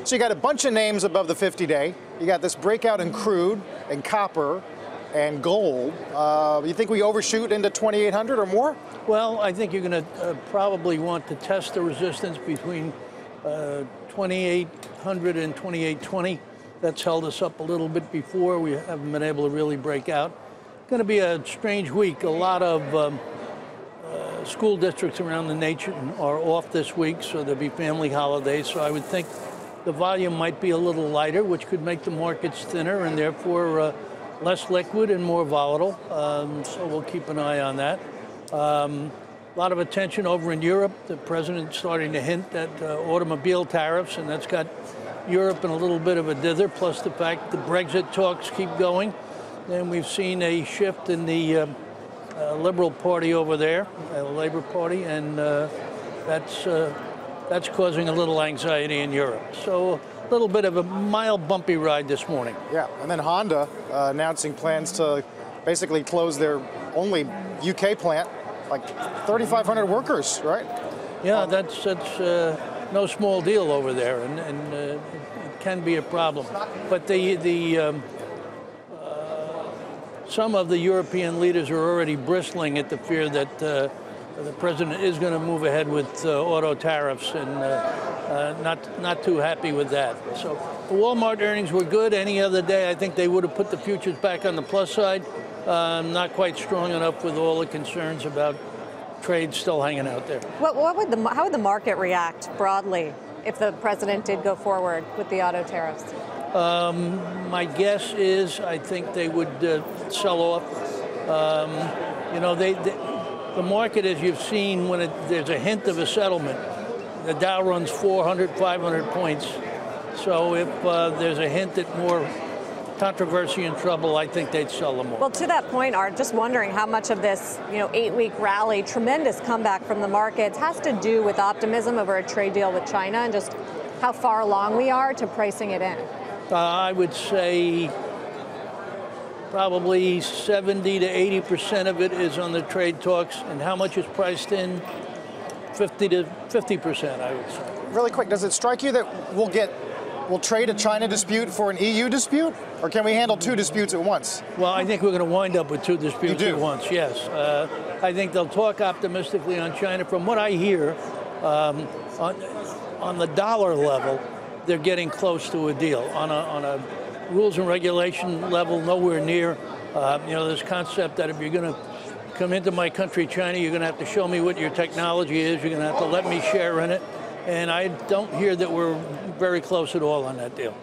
So you got a bunch of names above the 50-day. You got this breakout in crude and copper and gold. You think we overshoot into 2,800 or more? Well, I think you're going to probably want to test the resistance between 2,800 and 2,820. That's held us up a little bit before. We haven't been able to really break out. Going to be a strange week. A lot of school districts around the nation are off this week, so there'll be family holidays. So I would think the volume might be a little lighter, which could make the markets thinner and therefore less liquid and more volatile. So we'll keep an eye on that. A lot of attention over in Europe. The president's starting to hint at automobile tariffs, and that's got Europe in a little bit of a dither, plus the fact the Brexit talks keep going. And we've seen a shift in the Liberal Party over there, the Labour Party, and that's causing a little anxiety in Europe. So a little bit of a mild, bumpy ride this morning. Yeah, and then Honda announcing plans to basically close their only UK plant, like 3,500 workers, right? Yeah, that's no small deal over there, and it can be a problem. But some of the European leaders are already bristling at the fear that the president is going to move ahead with auto tariffs, and not too happy with that. So the Walmart earnings were good. Any other day, I think they would have put the futures back on the plus side. Not quite strong enough with all the concerns about trade still hanging out there. How would the market react broadly if the president did go forward with the auto tariffs? My guess is I think they would sell off. The market, as you've seen, when there's a hint of a settlement, the Dow runs 400, 500 points. So if there's a hint at more controversy and trouble, I think they'd sell them all. Well, to that point, Art, just wondering how much of this 8-week rally, tremendous comeback from the markets, has to do with optimism over a trade deal with China and just how far along we are to pricing it in. I would say probably 70 to 80% of it is on the trade talks, and how much is priced in? 50 to 50%, I would say. Really quick, does it strike you that we'll trade a China dispute for an EU dispute, or can we handle two disputes at once? Well, I think we're going to wind up with two disputes at once, yes. I think they'll talk optimistically on China. From what I hear, on the dollar level, they're getting close to a deal. On a rules and regulation level, nowhere near. This concept that if you're going to come into my country, China, you're going to have to show me what your technology is. You're going to have to let me share in it. And I don't hear that we're very close at all on that deal.